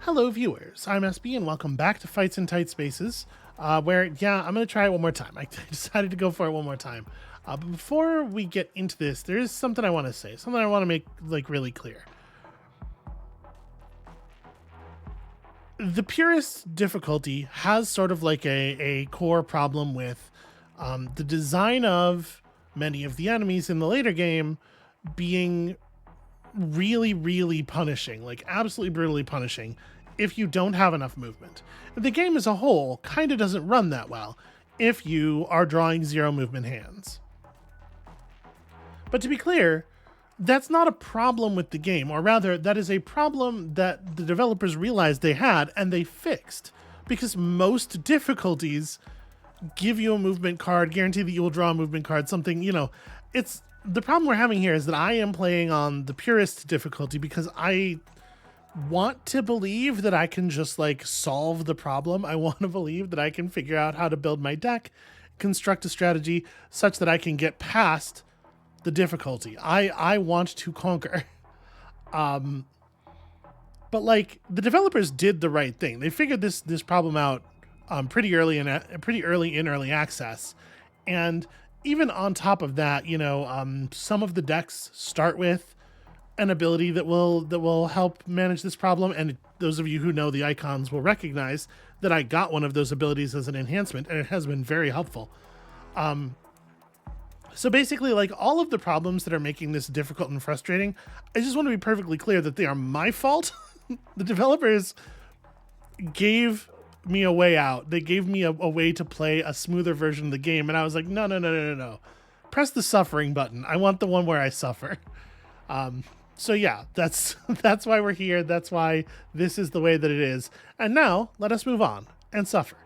Hello, viewers. I'm SB, and welcome back to Fights in Tight Spaces, where, yeah, I'm going to try it one more time. I decided to go for it one more time. But before we get into this, there is something I want to say, something I want to make, really clear. The purest difficulty has sort of like a core problem with the design of many of the enemies in the later game being really, really punishing, like absolutely brutally punishing if you don't have enough movement. The game as a whole kind of doesn't run that well if you are drawing zero movement hands. But to be clear, that's not a problem with the game, or rather, that is a problem that the developers realized they had and they fixed, because most difficulties give you a movement card, guarantee that you will draw a movement card, something, it's the problem we're having here is that I am playing on the purest difficulty because I want to believe that I can just solve the problem. I want to believe that I can figure out how to build my deck, construct a strategy such that I can get past the difficulty. I want to conquer. But the developers did the right thing. They figured this problem out pretty early in early access, and even on top of that, some of the decks start with an ability that will help manage this problem. And those of you who know the icons will recognize that I got one of those abilities as an enhancement, and it has been very helpful. So basically, all of the problems that are making this difficult and frustrating, I just want to be perfectly clear that they are my fault. The developers gave me a way out. They gave me a way to play a smoother version of the game, and I was like, no. Press the suffering button. I want the one where I suffer. So yeah, that's why we're here. That's why this is the way that it is. And now let us move on and suffer.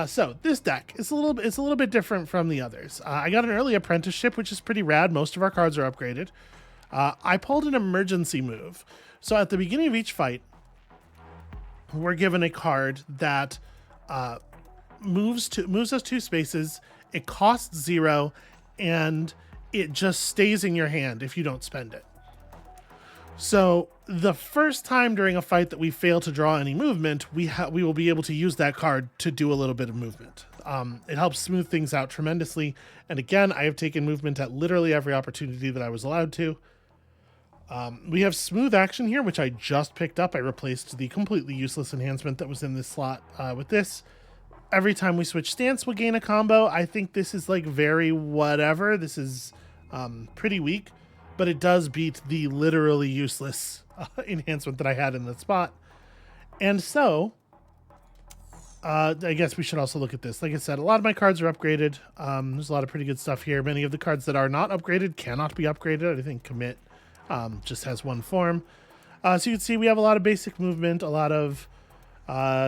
So this deck is a little bit different from the others. I got an early apprenticeship, which is pretty rad. Most of our cards are upgraded. I pulled an emergency move. So at the beginning of each fight, we're given a card that moves us 2 spaces. It costs 0, and it just stays in your hand if you don't spend it. So the first time during a fight that we fail to draw any movement, we will be able to use that card to do a little bit of movement. It helps smooth things out tremendously. And again, I have taken movement at literally every opportunity that I was allowed to. We have smooth action here, which I just picked up. I replaced the completely useless enhancement that was in this slot with this. Every time we switch stance, we'll gain a combo. I think this is very whatever. This is pretty weak, but it does beat the literally useless enhancement that I had in the spot. And so, I guess we should also look at this. Like I said, a lot of my cards are upgraded. There's a lot of pretty good stuff here. Many of the cards that are not upgraded cannot be upgraded. I think Commit just has one form. So you can see we have a lot of basic movement, a lot of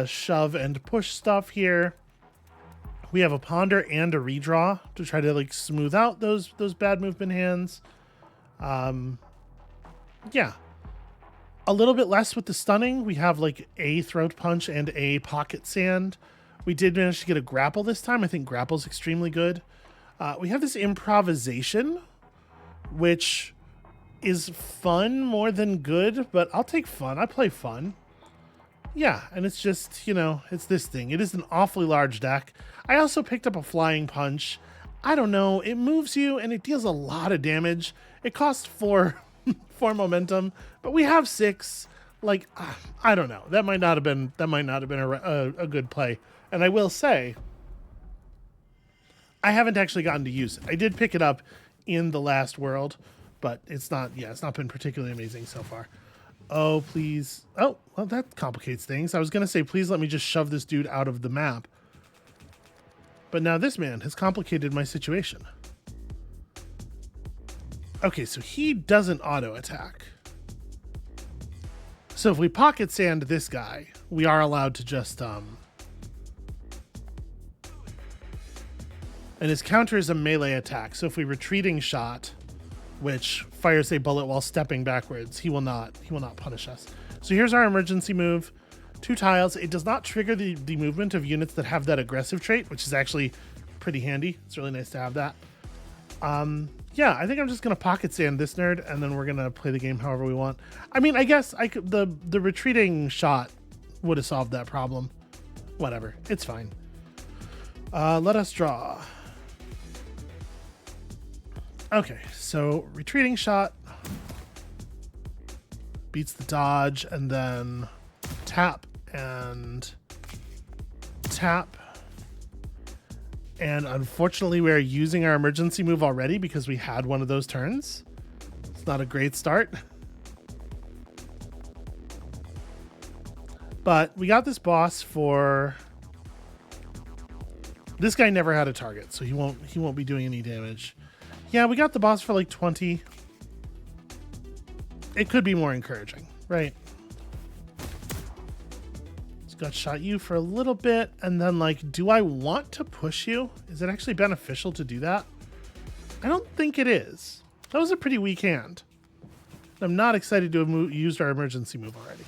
shove and push stuff here. We have a ponder and a redraw to try to smooth out those bad movement hands. Yeah, a little bit less with the stunning. We have a throat punch and a pocket sand. We did manage to get a grapple this time. I think grapple's extremely good. We have this improvisation, which is fun more than good, but I'll take fun. I play fun. Yeah, and it's just, it's this thing. It is an awfully large deck. I also picked up a flying punch. I don't know. It moves you and it deals a lot of damage. It costs 4 momentum, but we have 6. I don't know. That might not have been a good play. And I will say, I haven't actually gotten to use it. I did pick it up in the last world, but it's not been particularly amazing so far. Oh, please. Oh, well, that complicates things. I was going to say, please let me just shove this dude out of the map. But now this man has complicated my situation. Okay, so he doesn't auto attack. So if we pocket sand this guy, we are allowed to just and his counter is a melee attack. So if we retreating shot, which fires a bullet while stepping backwards, he will not punish us. So here's our emergency move. 2 tiles. It does not trigger the movement of units that have that aggressive trait, which is actually pretty handy. It's really nice to have that. Yeah, I think I'm just going to pocket sand this nerd, and then we're going to play the game however we want. I mean, I guess the retreating shot would have solved that problem. Whatever, it's fine. Let us draw. Okay, so retreating shot beats the dodge, and then tap and tap. And unfortunately, we are using our emergency move already because we had one of those turns. It's not a great start. But we got this boss for... This guy never had a target, so he won't be doing any damage. Yeah, we got the boss for like 20. It could be more encouraging, right? Just got shot you for a little bit, and then like, do I want to push you? Is it actually beneficial to do that? I don't think it is. That was a pretty weak hand. I'm not excited to have used our emergency move already.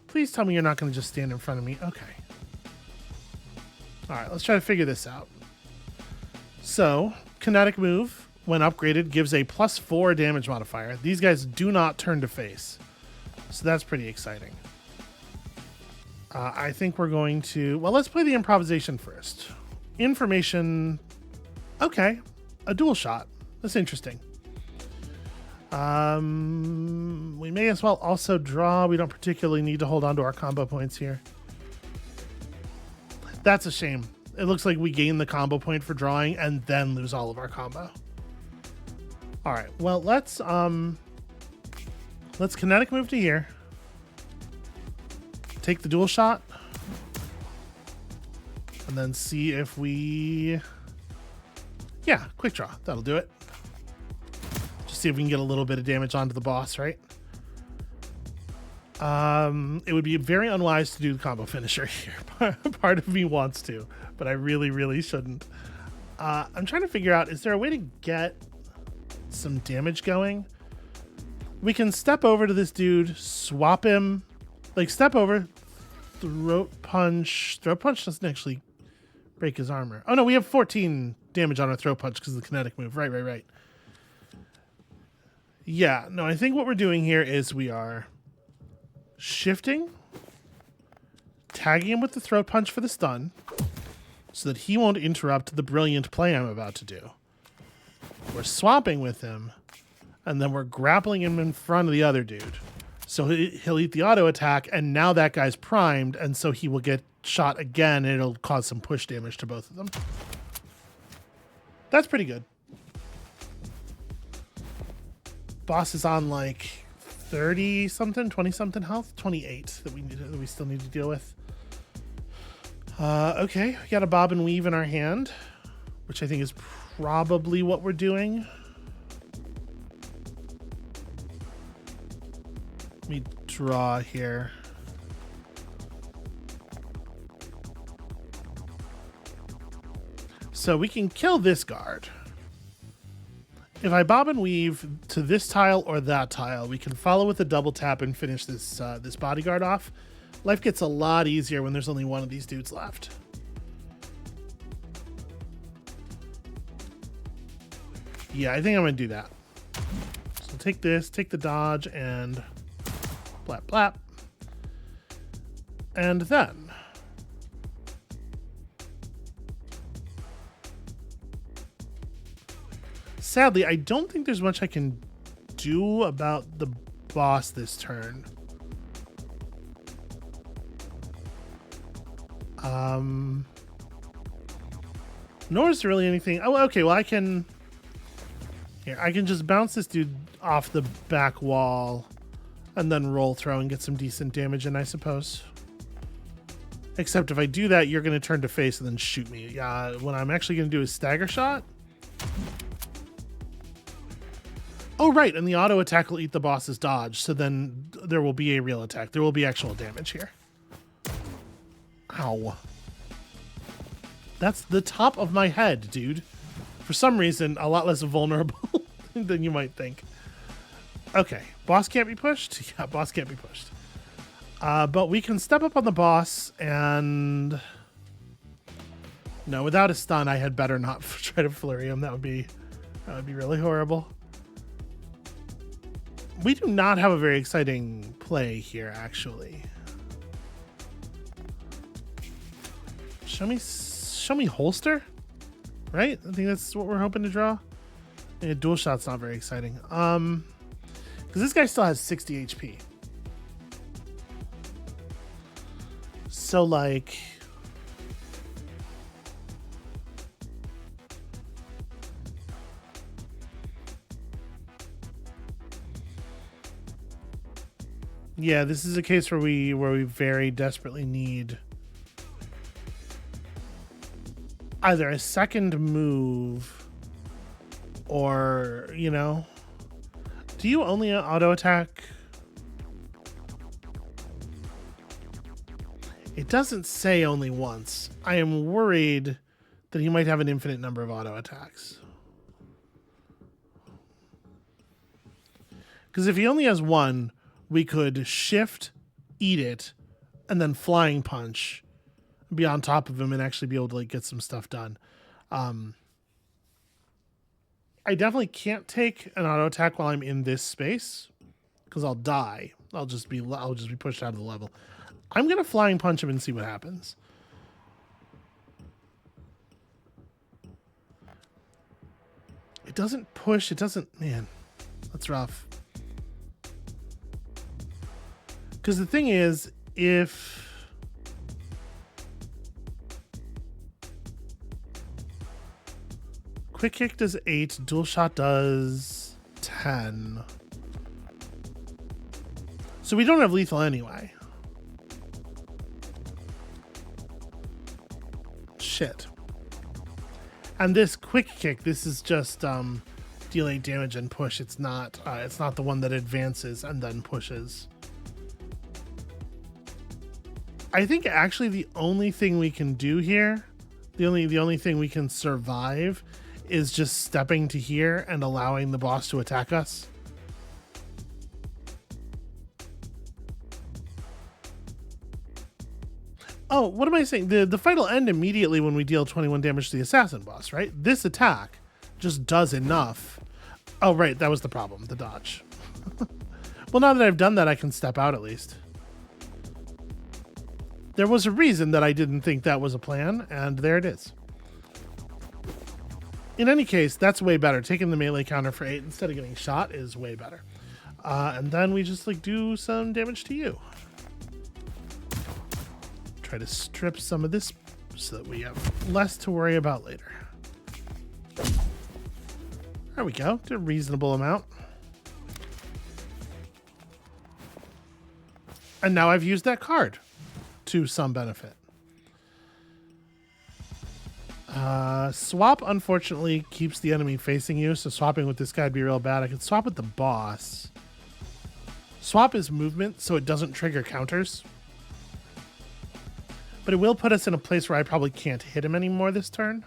Please tell me you're not going to just stand in front of me. Okay. All right, let's try to figure this out. So, kinetic move, when upgraded, gives a +4 damage modifier. These guys do not turn to face. So that's pretty exciting. I think we're going to... Well, let's play the improvisation first. Information... Okay. A dual shot. That's interesting. We may as well also draw. We don't particularly need to hold on to our combo points here. That's a shame. It looks like we gain the combo point for drawing and then lose all of our combo. All right. Well, let's kinetic move to here. Take the dual shot. And then see if we... Yeah, quick draw. That'll do it. Just see if we can get a little bit of damage onto the boss, right? It would be very unwise to do the combo finisher here. Part of me wants to, but I really, really shouldn't. I'm trying to figure out, is there a way to get some damage going? We can step over to this dude, swap him, like step over, throat punch. Throat punch doesn't actually break his armor. Oh no, we have 14 damage on our throat punch because of the kinetic move. Right. Yeah, no, I think what we're doing here is we are shifting, tagging him with the throat punch for the stun so that he won't interrupt the brilliant play I'm about to do. We're swapping with him, and then we're grappling him in front of the other dude. So he'll eat the auto attack, and now that guy's primed, and so he will get shot again, and it'll cause some push damage to both of them. That's pretty good. Boss is on like 30 something, 20 something health, 28 that we still need to deal with. Okay, we got a bob and weave in our hand, which I think is probably what we're doing. Let me draw here. So we can kill this guard. If I bob and weave to this tile or that tile, we can follow with a double tap and finish this this bodyguard off. Life gets a lot easier when there's only one of these dudes left. Yeah, I think I'm gonna do that. So take this, take the dodge, and blap blap. And then sadly, I don't think there's much I can do about the boss this turn. Nor is there really anything. Oh, okay. Well, I can just bounce this dude off the back wall and then roll throw and get some decent damage in, I suppose. Except if I do that, you're going to turn to face and then shoot me. What I'm actually going to do is stagger shot. Oh, right. And the auto attack will eat the boss's dodge. So then there will be a real attack. There will be actual damage here. Ow. That's the top of my head, dude. For some reason, a lot less vulnerable than you might think. Okay. Boss can't be pushed? Yeah, boss can't be pushed. But we can step up on the boss and... No, without a stun, I had better not try to flurry him. That would be really horrible. We do not have a very exciting play here, actually. show me holster, right? I think that's what we're hoping to draw. Yeah, dual shot's not very exciting. Because this guy still has 60 HP. So like, yeah, this is a case where we very desperately need either a second move or, you know, do you only auto attack? It doesn't say only once. I am worried that he might have an infinite number of auto attacks. Because if he only has one, we could shift, eat it, and then flying punch, be on top of him and actually be able to like get some stuff done. I definitely can't take an auto attack while I'm in this space because I'll die. I'll just be pushed out of the level. I'm gonna flying punch him and see what happens. It doesn't push. It doesn't. Man, that's rough. Because the thing is, if quick kick does 8, dual shot does 10. So we don't have lethal anyway. Shit. And this quick kick, this is just deal 8 damage and push. It's not the one that advances and then pushes. I think actually the only thing we can do here, the only thing we can survive is just stepping to here and allowing the boss to attack us. Oh, what am I saying? The fight will end immediately when we deal 21 damage to the assassin boss, right? This attack just does enough. Oh, right, that was the problem, the dodge. Well, now that I've done that, I can step out at least. There was a reason that I didn't think that was a plan, and there it is. In any case, that's way better. Taking the melee counter for 8 instead of getting shot is way better. And then we just like do some damage to you. Try to strip some of this so that we have less to worry about later. There we go. Did a reasonable amount. And now I've used that card to some benefit. Swap, unfortunately, keeps the enemy facing you, so swapping with this guy would be real bad. I could swap with the boss. Swap is movement, so it doesn't trigger counters. But it will put us in a place where I probably can't hit him anymore this turn.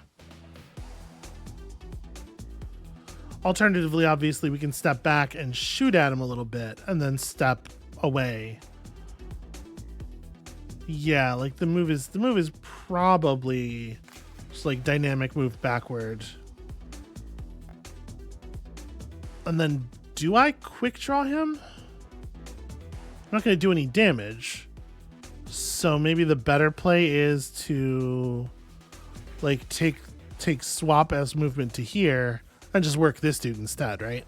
Alternatively, obviously, we can step back and shoot at him a little bit, and then step away. Yeah, like the move is probably just like dynamic move backward. And then do I quick draw him? I'm not going to do any damage. So maybe the better play is to like take swap as movement to here and just work this dude instead, right?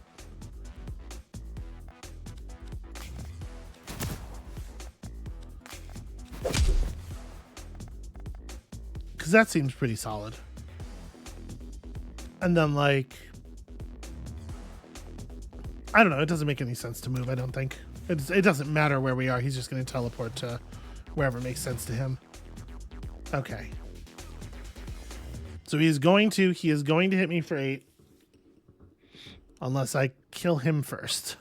Because that seems pretty solid. And then like, I don't know, it doesn't make any sense to move, I don't think. It doesn't matter where we are, he's just going to teleport to wherever makes sense to him. Okay. So he is going to hit me for 8. Unless I kill him first.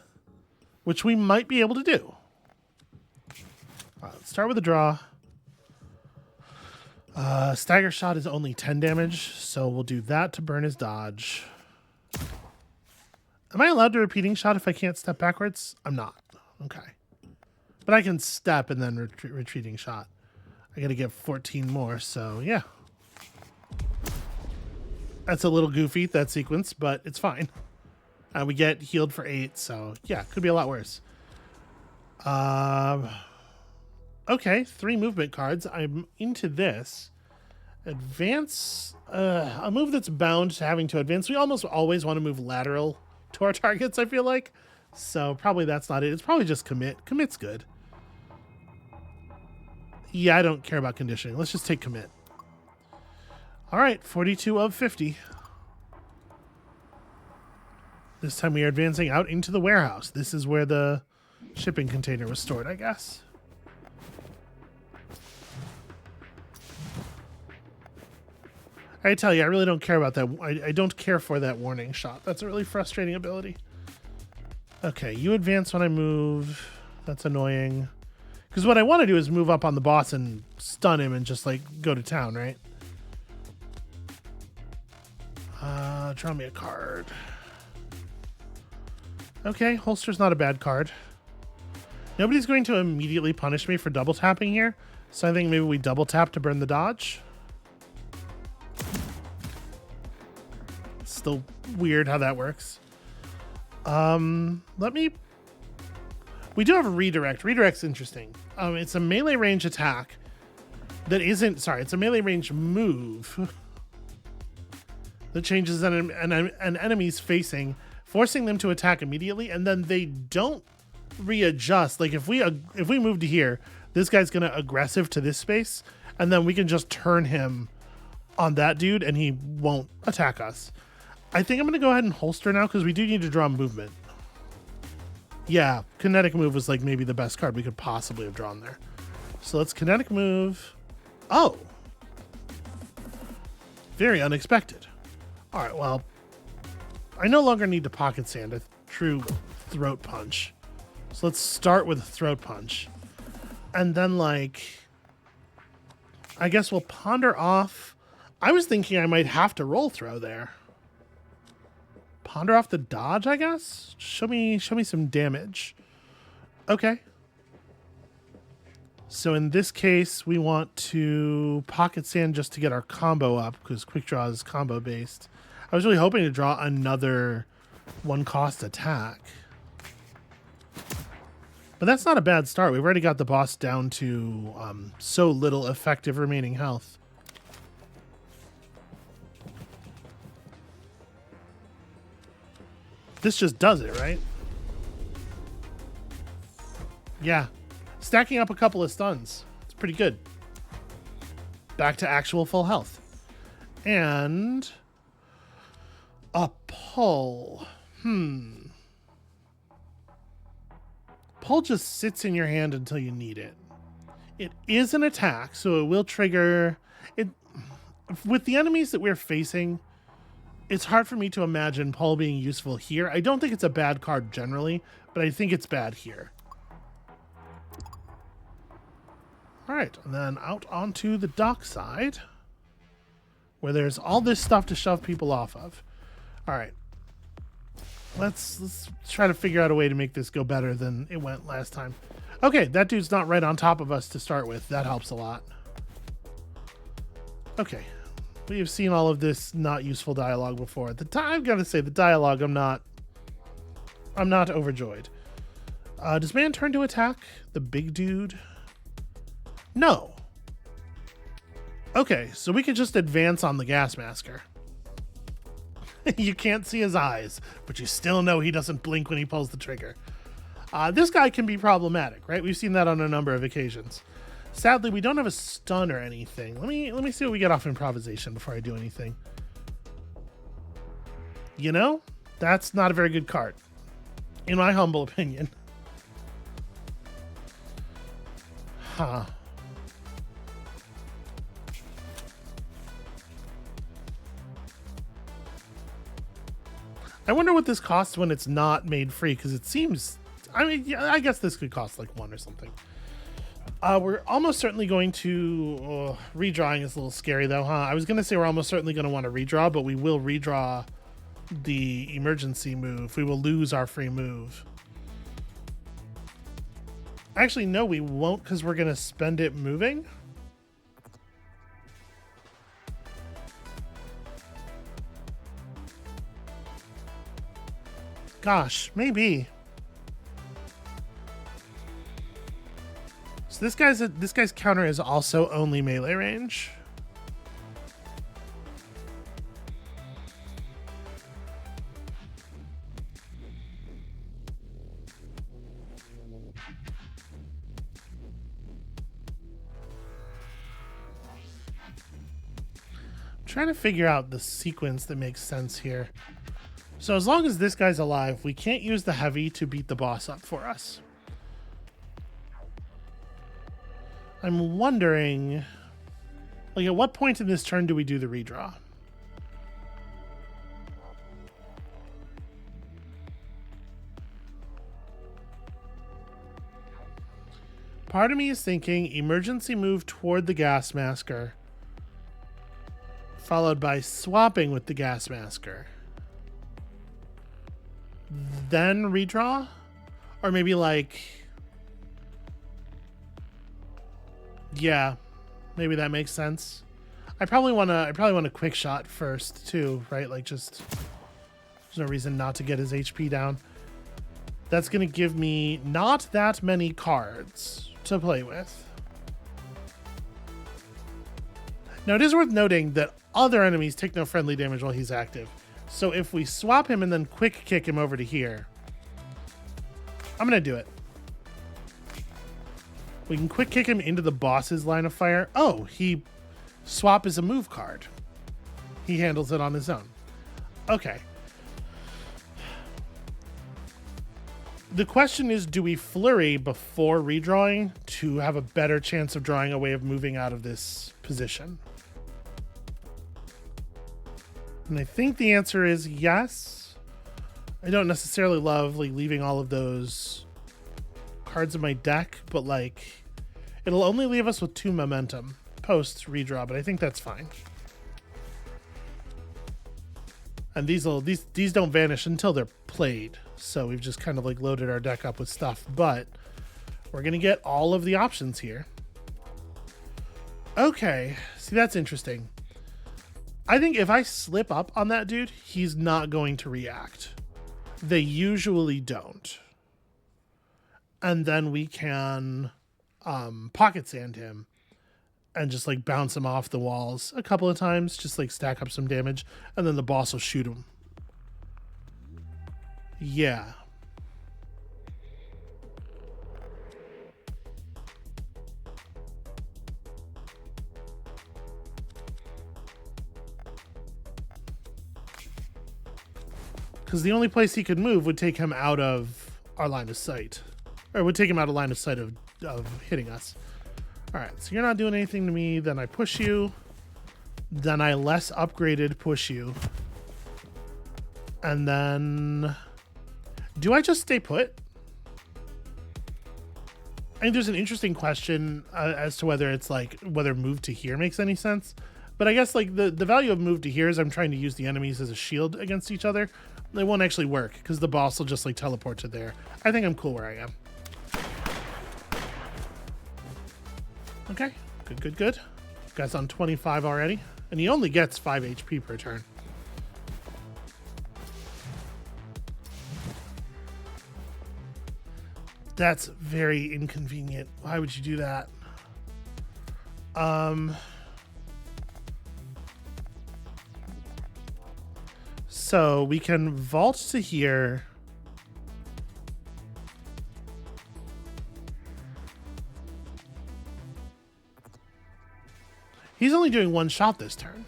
Which we might be able to do. Let's start with a draw. Stagger shot is only 10 damage, so we'll do that to burn his dodge. Am I allowed to repeating shot if I can't step backwards? I'm not. Okay. But I can step and then retreating shot. I gotta get 14 more, so yeah. That's a little goofy, that sequence, but it's fine. We get healed for 8, so yeah, could be a lot worse. Okay, 3 movement cards. I'm into this. Advance, a move that's bound to having to advance. We almost always want to move lateral to our targets, I feel like. So probably that's not it. It's probably just commit. Commit's good. Yeah, I don't care about conditioning. Let's just take commit. All right, 42 of 50. This time we are advancing out into the warehouse. This is where the shipping container was stored, I guess. I tell you, I really don't care about that. I don't care for that warning shot. That's a really frustrating ability. Okay, you advance when I move. That's annoying. Because what I want to do is move up on the boss and stun him and just, like, go to town, right? Draw me a card. Okay, holster's not a bad card. Nobody's going to immediately punish me for double tapping here, so I think maybe we double tap to burn the dodge. Still weird how that works. We do have a redirect. Redirect's interesting. It's a melee range attack that isn't, sorry, it's a melee range move that changes an enemy's facing, forcing them to attack immediately, and then they don't readjust. Like if we move to here, this guy's gonna aggressive to this space, and then we can just turn him on that dude and he won't attack us. I think I'm gonna go ahead and holster now because we do need to draw movement. Yeah, kinetic move was like maybe the best card we could possibly have drawn there. So let's kinetic move. Oh, very unexpected. All right, well, I no longer need to pocket sand a true throat punch. So let's start with a throat punch. And then, like, I guess we'll ponder off. I was thinking I might have to roll throw there. Ponder off the dodge, I guess? Show me some damage. Okay. So in this case, we want to pocket sand just to get our combo up because quick draw is combo based. I was really hoping to draw another one cost attack. But that's not a bad start. We've already got the boss down to so little effective remaining health. This just does it, right? Yeah. Stacking up a couple of stuns. It's pretty good. Back to actual full health. And a pull. Pull just sits in your hand until you need it. It is an attack, so it will trigger it. With the enemies that we're facing, it's hard for me to imagine pull being useful here. I don't think it's a bad card generally, but I think it's bad here. All right, and then out onto the dock side, where there's all this stuff to shove people off of. All right, let's try to figure out a way to make this go better than it went last time. Okay, that dude's not right on top of us to start with. That helps a lot. Okay, we have seen all of this not useful dialogue before. I've got to say, the dialogue, I'm not overjoyed. Does man turn to attack the big dude? No. Okay, so we can just advance on the gas masker. You can't see his eyes, but you still know he doesn't blink when he pulls the trigger. This guy can be problematic, right? We've seen that on a number of occasions. Sadly, we don't have a stun or anything. Let me see what we get off improvisation before I do anything. You know, that's not a very good card, in my humble opinion. Huh. I wonder what this costs when it's not made free, because it seems... I mean, yeah, I guess this could cost like 1 or something. We're almost certainly going to... redrawing is a little scary, though, huh? I was going to say we're almost certainly going to want to redraw, but we will redraw the emergency move. We will lose our free move. Actually, no, we won't, because we're going to spend it moving. Gosh, maybe. So this guy's counter is also only melee range. trying to figure out the sequence that makes sense here. So as long as this guy's alive, we can't use the heavy to beat the boss up for us. I'm wondering, like, at what point in this turn do we do the redraw? Part of me is thinking emergency move toward the gas masker, followed by swapping with the gas masker. Then redraw? Or maybe like... Yeah, maybe that makes sense. I probably want to quick shot first too, right? Like, just there's no reason not to get his HP down. That's going to give me not that many cards to play with. Now, it is worth noting that other enemies take no friendly damage while he's active. So if we swap him and then quick kick him over to here, I'm going to do it. We can quick kick him into the boss's line of fire. Oh, swap is a move card. He handles it on his own. Okay. The question is, do we flurry before redrawing to have a better chance of drawing a way of moving out of this position? And I think the answer is yes. I don't necessarily love like leaving all of those cards in my deck, but like it'll only leave us with 2 momentum post redraw, but I think that's fine. And these don't vanish until they're played. So we've just kind of like loaded our deck up with stuff, but we're going to get all of the options here. Okay. See, that's interesting. I think if I slip up on that dude, he's not going to react. They usually don't. And then we can pocket sand him and just like bounce him off the walls a couple of times, just like stack up some damage, and then the boss will shoot him. Yeah. Because the only place he could move would take him out of our line of sight. Or would take him out of line of sight of hitting us. Alright, so you're not doing anything to me. Then I push you. Then I less upgraded push you. And then... do I just stay put? I think there's an interesting question as to whether it's like, whether move to here makes any sense. But I guess like the value of move to here is I'm trying to use the enemies as a shield against each other. They won't actually work because the boss will just like teleport to there. I think I'm cool where I am. Okay, good. Guy's on 25 already. And he only gets 5 HP per turn. That's very inconvenient. Why would you do that? So we can vault to here. He's only doing 1 shot this turn.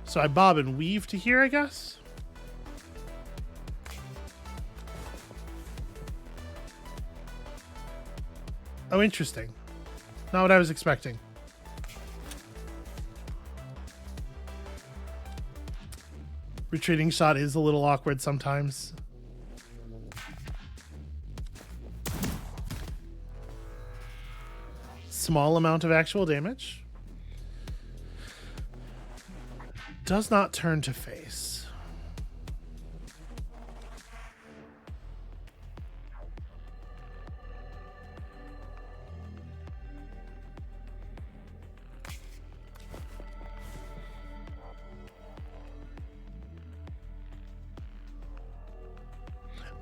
So I bob and weave to here, I guess. Oh, interesting. Not what I was expecting. Retreating shot is a little awkward sometimes. Small amount of actual damage. Does not turn to face.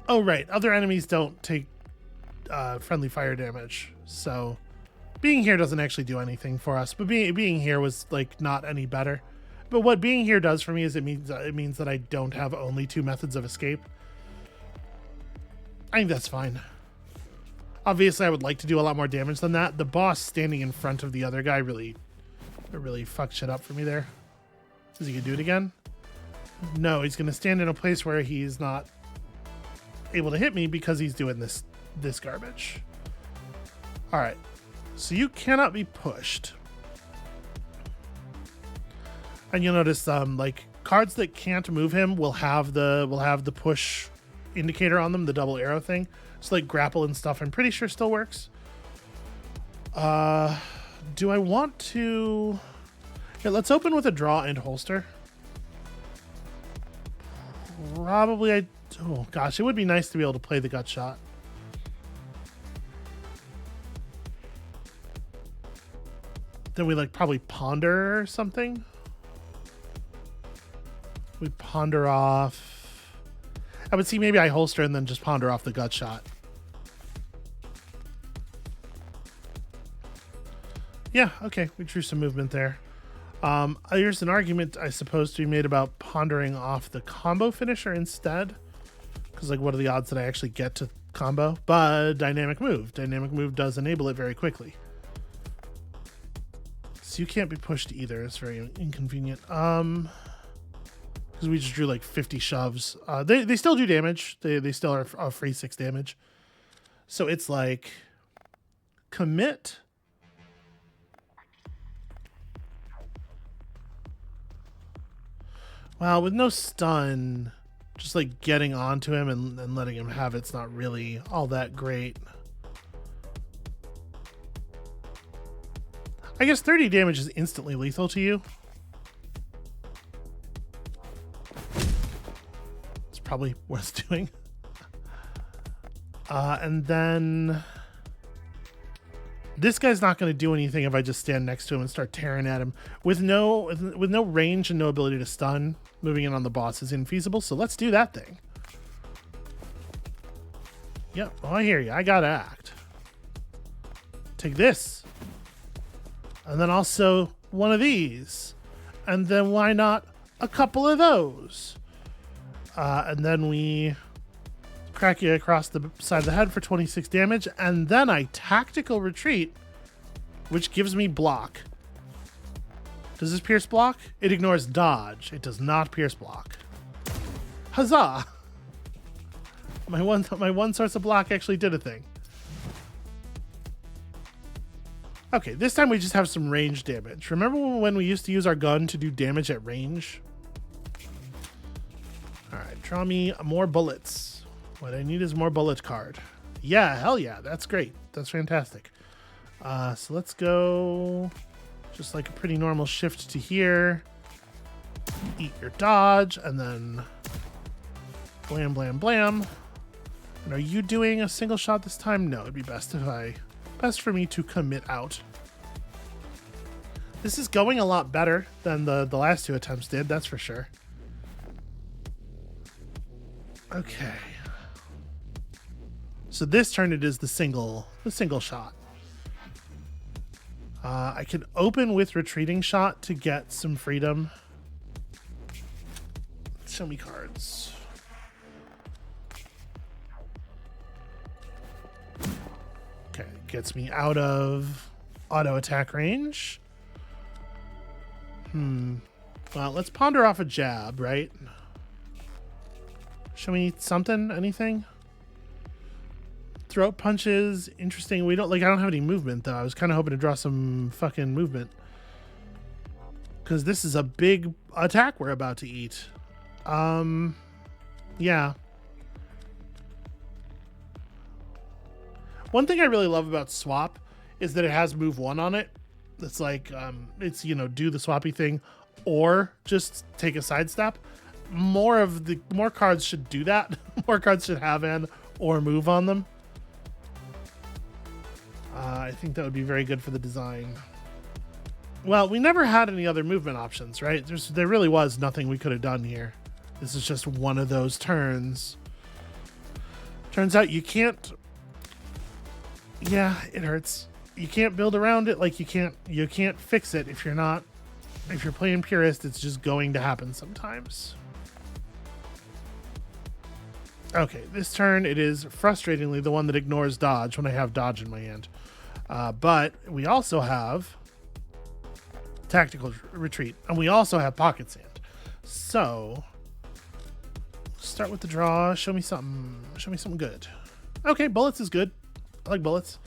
Oh, right. Other enemies don't take friendly fire damage. So being here doesn't actually do anything for us. But being here was like not any better. But what being here does for me is it means that I don't have only 2 methods of escape. I think that's fine. Obviously, I would like to do a lot more damage than that. The boss standing in front of the other guy really It really fucked shit up for me there. Is he gonna do it again? No, he's gonna stand in a place where he's not able to hit me because he's doing this garbage. All right, so you cannot be pushed. And you'll notice like cards that can't move him will have the push indicator on them, the double arrow thing. So like grapple and stuff, I'm pretty sure still works. Do I want to? Yeah, let's open with a draw and holster. Probably oh gosh, it would be nice to be able to play the gut shot. Then we like probably ponder or something. We ponder off. I would see maybe I holster and then just ponder off the gut shot. Yeah, okay, we drew some movement there. There's an argument, I suppose, to be made about pondering off the combo finisher instead. Because, like, what are the odds that I actually get to combo? But Dynamic Move. Dynamic Move does enable it very quickly. So you can't be pushed either. It's very inconvenient. Because we just drew, like, 50 shoves. They still do damage. They still are free 6 damage. So it's like, commit. Well, with no stun, just like getting onto him and letting him have it's not really all that great. I guess 30 damage is instantly lethal to you. It's probably worth doing. And then this guy's not going to do anything if I just stand next to him and start tearing at him. With no range and no ability to stun, moving in on the boss is infeasible, so let's do that thing. Yep, oh, I hear you. I gotta act. Take this. And then also one of these. And then why not a couple of those? And then we crack you across the side of the head for 26 damage, and then I tactical retreat, which gives me block. Does this pierce block? It ignores dodge. It does not pierce block. Huzzah! My one source of block actually did a thing. Okay, this time we just have some range damage. Remember when we used to use our gun to do damage at range? All right, draw me more bullets. What I need is more bullet card. Yeah, hell yeah, that's great. That's fantastic. So let's go just like a pretty normal shift to here. Eat your dodge, and then blam, blam, blam. And are you doing a single shot this time? No, it'd be best for me to commit out. This is going a lot better than the last 2 attempts did, that's for sure. Okay. So this turn it is the single shot. I can open with retreating shot to get some freedom. Show me cards. Okay, gets me out of auto attack range. Well, let's ponder off a jab, right? Show me something, anything? Throat punches, interesting. I don't have any movement though. I was kind of hoping to draw some fucking movement, because this is a big attack we're about to eat. Yeah. One thing I really love about swap is that it has move 1 on it. It's like, it's, you know, do the swappy thing or just take a sidestep. More cards should do that. More cards should have an or move on them. I think that would be very good for the design. Well, we never had any other movement options, right? There really was nothing we could have done here. This is just one of those turns. Turns out you can't. Yeah, it hurts. You can't build around it. Like you can't fix it if you're playing purist. It's just going to happen sometimes. Okay, this turn it is frustratingly the one that ignores dodge when I have dodge in my hand. But we also have tactical retreat. And we also have pocket sand. So start with the draw. Show me something. Show me something good. Okay, bullets is good. I like bullets.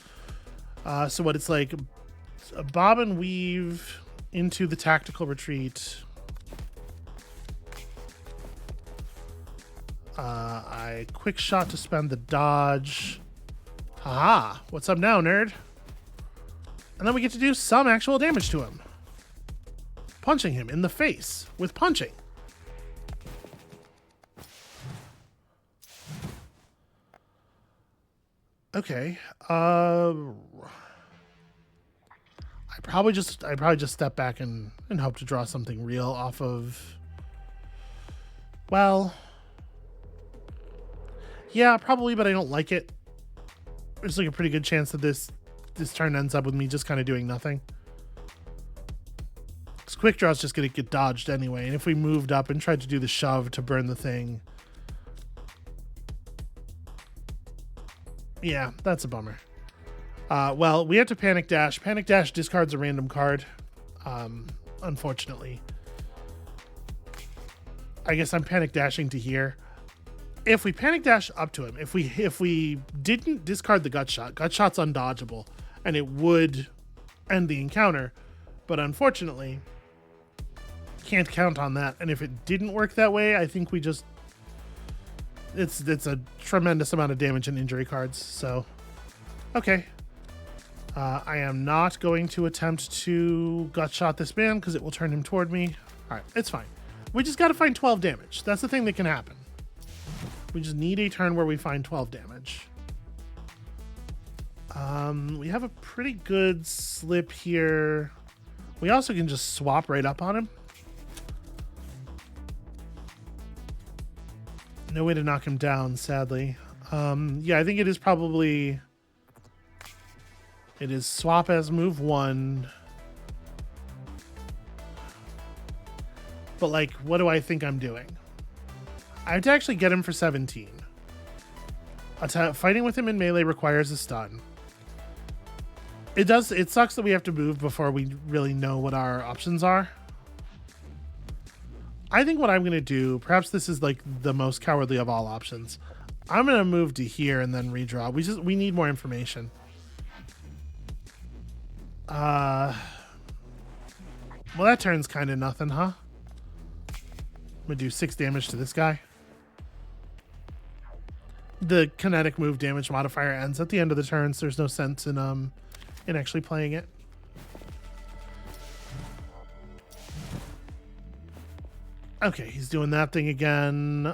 So what it's like, a bob and weave into the tactical retreat. I quick shot to spend the dodge. Haha, what's up now, nerd? And then we get to do some actual damage to him. Punching him in the face with punching. Okay. I probably just step back and hope to draw something real off of. Well, yeah, probably, but I don't like it. There's like a pretty good chance that this turn ends up with me just kind of doing nothing. This quick draw is just going to get dodged anyway, and if we moved up and tried to do the shove to burn the thing, yeah, that's a bummer. Well, we have to panic dash. Panic dash discards a random card, unfortunately. I guess I'm panic dashing to here. If we panic dash up to him, if we didn't discard the gut shot's undodgeable, and it would end the encounter, but unfortunately, can't count on that. And if it didn't work that way, I think we just it's a tremendous amount of damage and injury cards. So, okay, I am not going to attempt to gut shot this man because it will turn him toward me. All right, it's fine. We just got to find 12 damage. That's the thing that can happen. We just need a turn where we find 12 damage. We have a pretty good slip here. We also can just swap right up on him. No way to knock him down, sadly. Yeah, I think it is probably... It is swap as move 1. But, like, what do I think I'm doing? I have to actually get him for 17. Fighting with him in melee requires a stun. It sucks that we have to move before we really know what our options are. I think what I'm going to do, perhaps this is like the most cowardly of all options. I'm going to move to here and then redraw. We need more information. Well, that turns kind of nothing, huh? I'm going to do 6 damage to this guy. The kinetic move damage modifier ends at the end of the turn, so there's no sense in actually playing it. Okay, he's doing that thing again.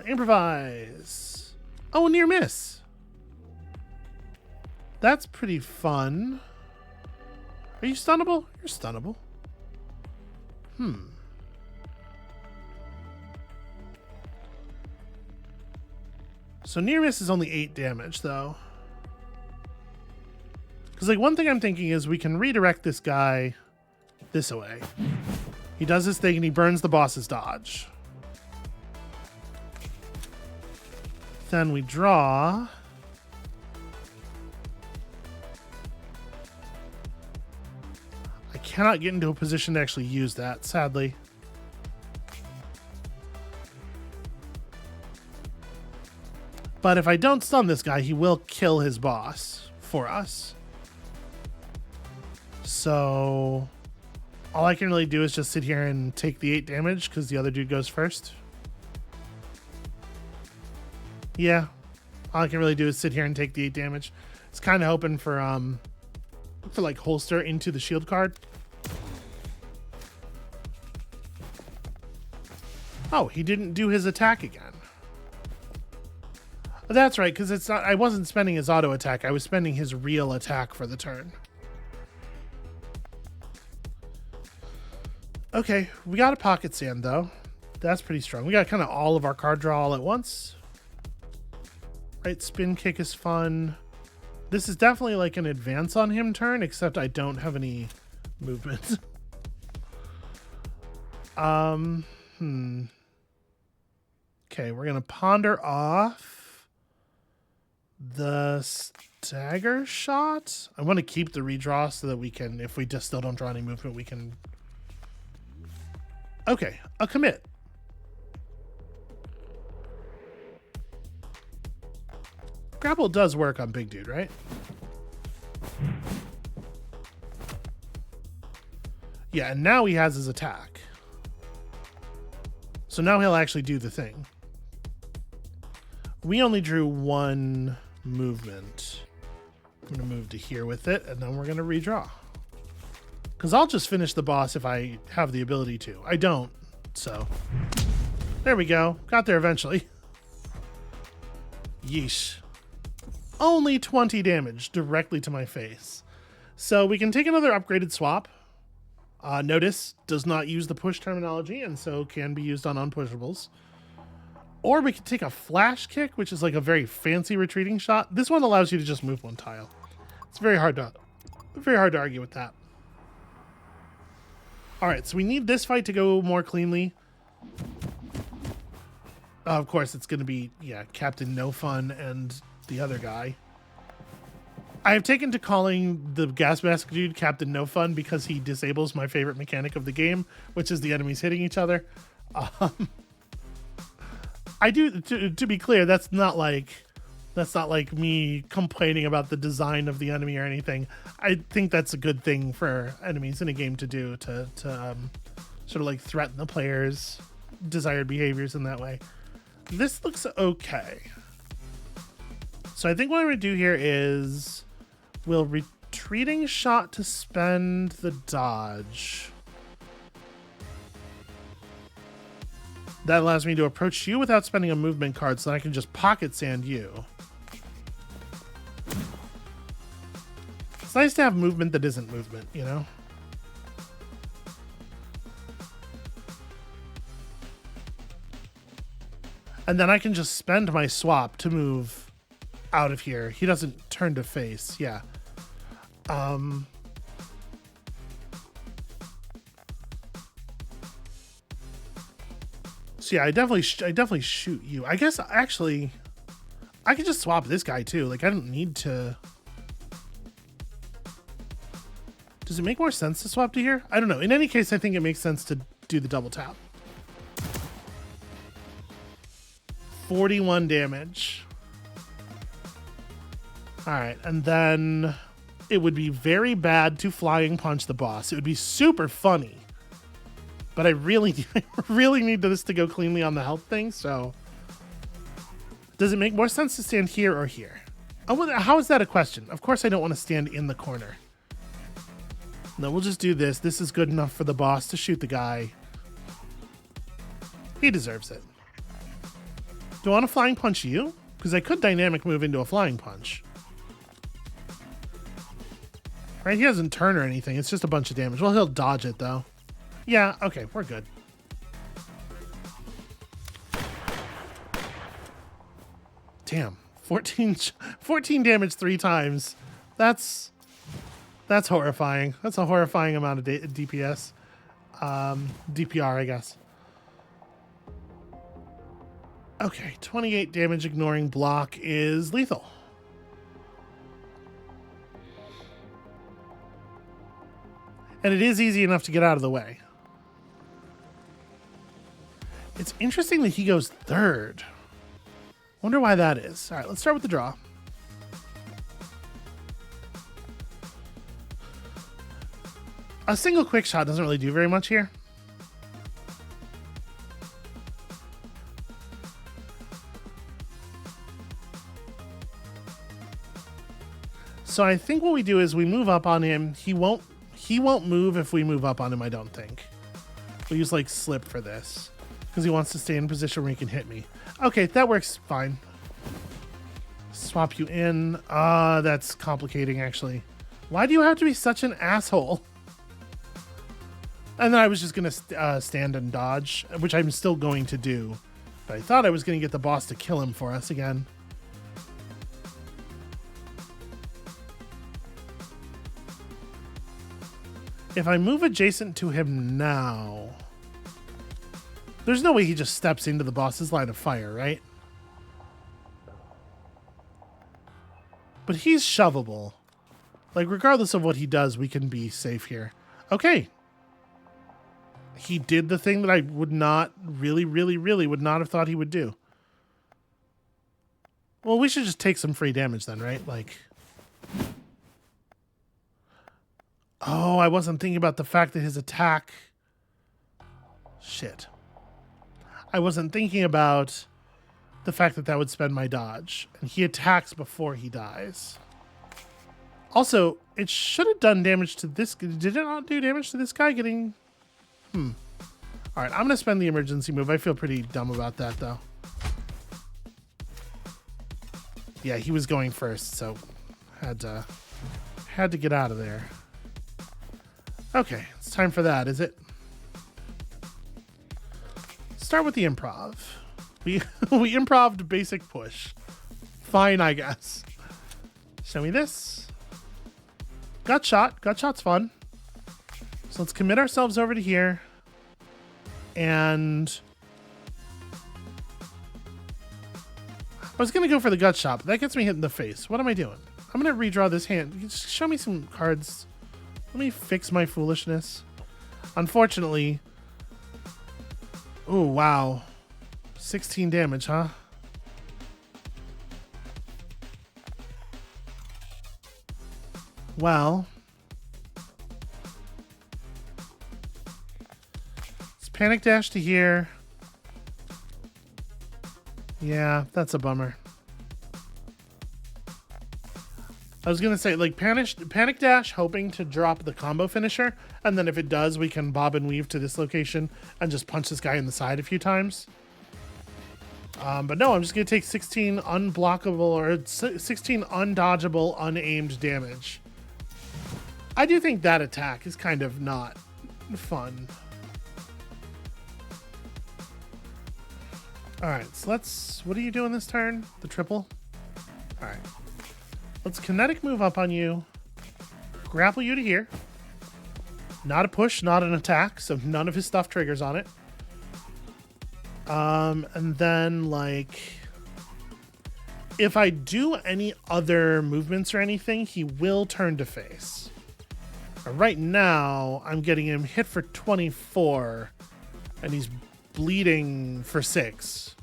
Improvise. Oh, near miss. That's pretty fun. Are you stunnable? You're stunnable. So near miss is only 8 damage, though. Because, like, one thing I'm thinking is we can redirect this guy this way. He does his thing and he burns the boss's dodge. Then we draw. I cannot get into a position to actually use that, sadly. But if I don't stun this guy, he will kill his boss for us. So all I can really do is just sit here and take the 8 damage because the other dude goes first. Yeah, all I can really do is sit here and take the 8 damage. It's kind of hoping for like holster into the shield card. Oh, he didn't do his attack again. That's right, because it's not. I wasn't spending his auto attack. I was spending his real attack for the turn. Okay, we got a pocket sand though. That's pretty strong. We got kind of all of our card draw all at once. Right, spin kick is fun. This is definitely like an advance on him turn, except I don't have any movement. Okay, we're gonna ponder off The stagger shot? I want to keep the redraw so that we can, if we just still don't draw any movement, we can... Okay, a commit. Grapple does work on big dude, right? Yeah, and now he has his attack. So now he'll actually do the thing. We only drew one movement. I'm going to move to here with it, and then we're going to redraw. Because I'll just finish the boss if I have the ability to. I don't, so... There we go. Got there eventually. Yeesh. Only 20 damage directly to my face. So we can take another upgraded swap. Notice, does not use the push terminology, and so can be used on unpushables. Or we could take a flash kick, which is like a very fancy retreating shot. This one allows you to just move one tile. It's very hard to argue with that. All right, so we need this fight to go more cleanly. Of course, it's going to be, yeah, Captain No Fun and the other guy. I have taken to calling the gas mask dude Captain No Fun because he disables my favorite mechanic of the game, which is the enemies hitting each other. I do, to be clear, that's not like me complaining about the design of the enemy or anything. I think that's a good thing for enemies in a game to do, to sort of like threaten the player's desired behaviors in that way. This looks okay. So I think what I'm going to do here is we'll retreating shot to spend the dodge. That allows me to approach you without spending a movement card so that I can just pocket sand you. It's nice to have movement that isn't movement, you know? And then I can just spend my swap to move out of here. He doesn't turn to face, yeah. So yeah, I definitely shoot you. I guess actually, I could just swap this guy too. Like I don't need to. Does it make more sense to swap to here? I don't know. In any case, I think it makes sense to do the double tap. 41 damage. All right, and then it would be very bad to flying punch the boss. It would be super funny, but I really need this to go cleanly on the health thing. So, does it make more sense to stand here or here? Oh, how is that a question? Of course, I don't want to stand in the corner. No, we'll just do this. This is good enough for the boss to shoot the guy. He deserves it. Do I want to flying punch you? Because I could dynamic move into a flying punch. Right, he doesn't turn or anything. It's just a bunch of damage. Well, he'll dodge it, though. Yeah, okay, we're good. Damn, 14 damage 3 times. That's horrifying. That's a horrifying amount of DPS. DPR, I guess. Okay, 28 damage ignoring block is lethal. And it is easy enough to get out of the way. It's interesting that he goes third. Wonder why that is. All right, let's start with the draw. A single quick shot doesn't really do very much here. So I think what we do is we move up on him. He won't move if we move up on him, I don't think. We'll use like slip for this because he wants to stay in position where he can hit me. Okay, that works fine. Swap you in. That's complicating actually. Why do you have to be such an asshole? And then I was just going to stand and dodge, which I'm still going to do. But I thought I was going to get the boss to kill him for us again. If I move adjacent to him now, there's no way he just steps into the boss's line of fire, right? But he's shovable. Like, regardless of what he does, we can be safe here. Okay. He did the thing that I would not really would not have thought he would do. Well, we should just take some free damage then, right? Like... Oh, I wasn't thinking about the fact that his attack... Shit. I wasn't thinking about the fact that that would spend my dodge. And he attacks before he dies. Also, it should have done damage to this... Did it not do damage to this guy getting... Alright, I'm going to spend the emergency move. I feel pretty dumb about that, though. Yeah, he was going first, so... Had to get out of there. Okay, it's time for that, is it? Start with the improv. We improv'd basic push. Fine, I guess. Show me this. Gut shot. Gut shot's fun. So let's commit ourselves over to here. And... I was going to go for the gut shot, but that gets me hit in the face. What am I doing? I'm going to redraw this hand. Just show me some cards. Let me fix my foolishness. Unfortunately... Oh, wow. 16 damage, huh? Well... Let's panic dash to here. Yeah, that's a bummer. I was going to say, like, panic dash, hoping to drop the combo finisher, and then if it does, we can bob and weave to this location and just punch this guy in the side a few times. But no, I'm just going to take 16 unblockable, or 16 undodgeable, unaimed damage. I do think that attack is kind of not fun. Alright, so let's... What are you doing this turn? The triple? Alright. Let's kinetic move up on you. Grapple you to here. Not a push, not an attack, so none of his stuff triggers on it. And then, like... If I do any other movements or anything, he will turn to face. But right now, I'm getting him hit for 24, and he's bleeding for 6.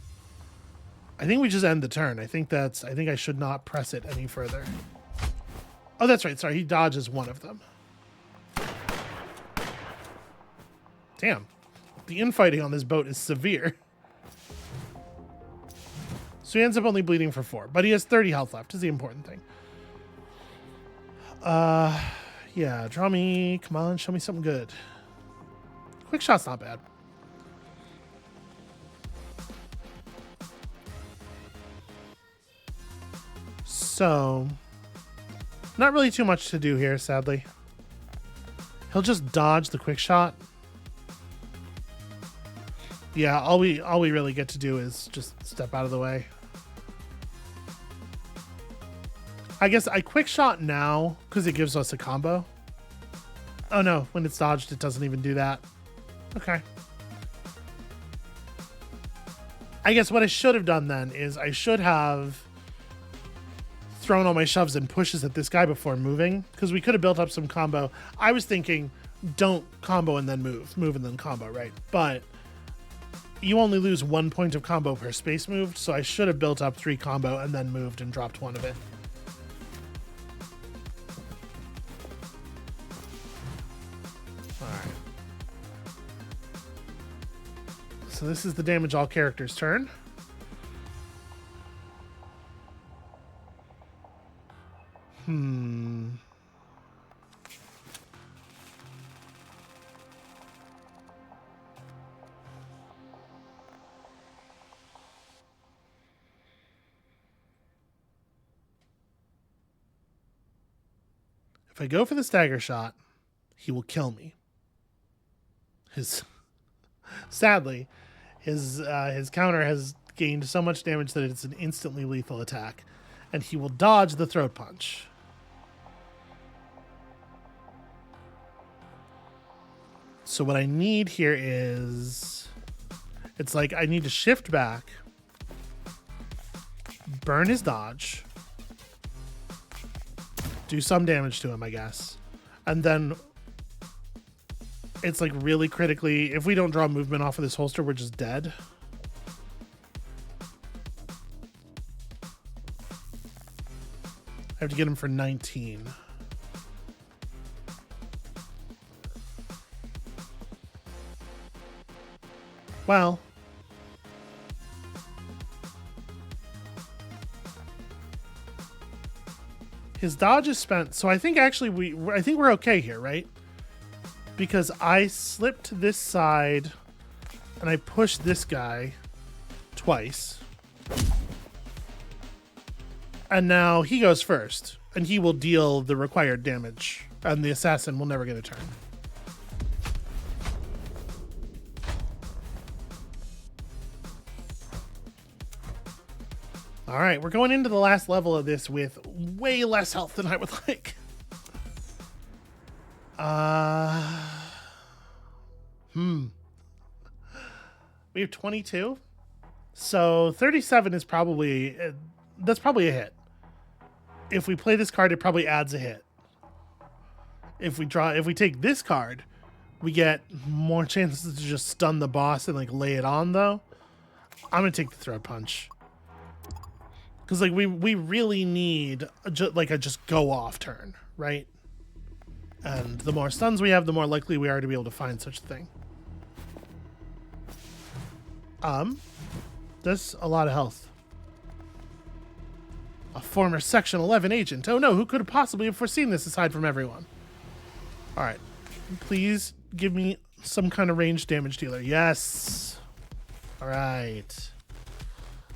I think we just end the turn. I think I should not press it any further. Oh, that's right. Sorry, he dodges one of them. Damn. The infighting on this boat is severe. So he ends up only bleeding for 4, but he has 30 health left, is the important thing. Yeah, draw me. Come on, show me something good. Quick shot's not bad. So, not really too much to do here, sadly. He'll just dodge the quick shot. Yeah, all we really get to do is just step out of the way. I guess I quick shot now because it gives us a combo. Oh no, when it's dodged, it doesn't even do that. Okay. I guess what I should have done then is I should have thrown all my shoves and pushes at this guy before moving, because we could have built up some combo. I was thinking, don't combo and then move and then combo, right? But you only lose 1 point of combo per space moved, so I should have built up 3 combo and then moved and dropped 1 of it. Alright. So this is the damage all characters' turn. If I go for the stagger shot, he will kill me. Sadly, his counter has gained so much damage that it's an instantly lethal attack, and he will dodge the throat punch. So what I need here is, it's like I need to shift back, burn his dodge, do some damage to him, I guess. And then it's like really critically, if we don't draw movement off of this holster, we're just dead. I have to get him for 19. Well, his dodge is spent, so I think actually we're okay here, right? Because I slipped this side and I pushed this guy twice. And now he goes first, and he will deal the required damage, and the assassin will never get a turn. All right, we're going into the last level of this with way less health than I would like. We have 22. So 37 is probably, that's probably a hit. If we play this card, it probably adds a hit. If we take this card, we get more chances to just stun the boss and like lay it on though. I'm gonna take the throat punch. Because like we really need a just go off turn, right? And the more stuns we have, the more likely we are to be able to find such a thing. That's a lot of health. A former Section 11 agent. Oh no, who could have possibly have foreseen this aside from everyone? All right, please give me some kind of ranged damage dealer. Yes. All right.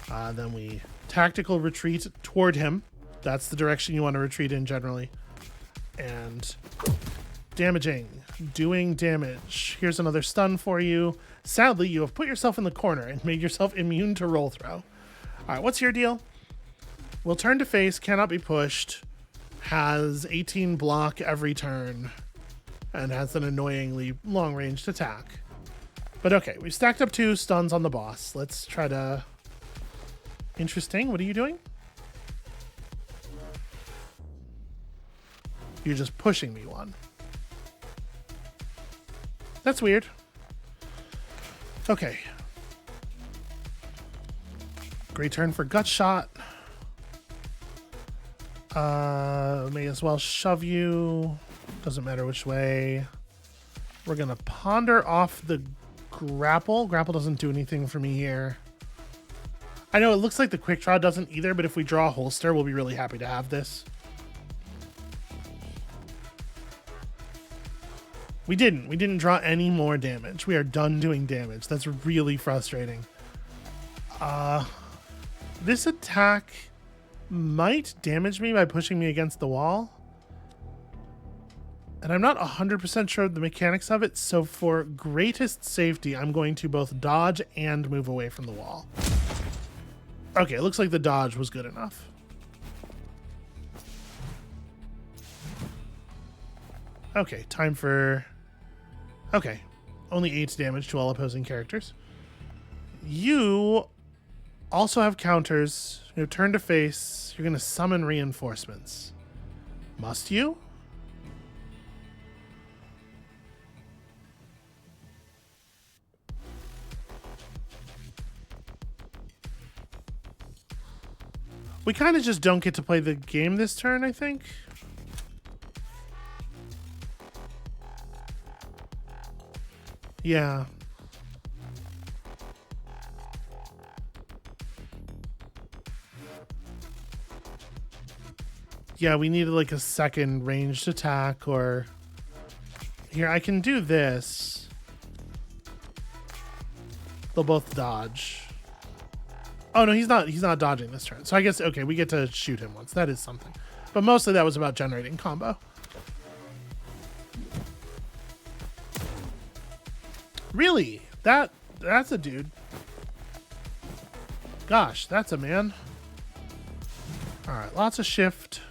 Then we tactical retreat toward him. That's the direction you want to retreat in generally. And damaging, doing damage. Here's another stun for you. Sadly, you have put yourself in the corner and made yourself immune to roll throw. All right, what's your deal? Will turn to face, cannot be pushed, has 18 block every turn, and has an annoyingly long-ranged attack. But okay, we've stacked up 2 stuns on the boss. Let's try to... Interesting. What are you doing? You're just pushing me one. That's weird. Okay. Great turn for gut shot. May as well shove you. Doesn't matter which way. We're gonna ponder off the grapple. Grapple doesn't do anything for me here. I know it looks like the quick draw doesn't either, but if we draw a holster, we'll be really happy to have this. We didn't draw any more damage. We are done doing damage. That's really frustrating. This attack might damage me by pushing me against the wall. And I'm not 100% sure of the mechanics of it, so for greatest safety, I'm going to both dodge and move away from the wall. Okay, it looks like the dodge was good enough. Okay, time for... Okay, only 8 damage to all opposing characters. You also have counters. You turn to face. You're going to summon reinforcements. Must you? We kind of just don't get to play the game this turn, I think. Yeah. Yeah, we needed like a second ranged attack or... Here, I can do this. They'll both dodge. Oh no, he's not dodging this turn. So I guess, okay, we get to shoot him once. That is something. But mostly that was about generating combo. Really? That's a dude. Gosh, that's a man. All right, lots of shift.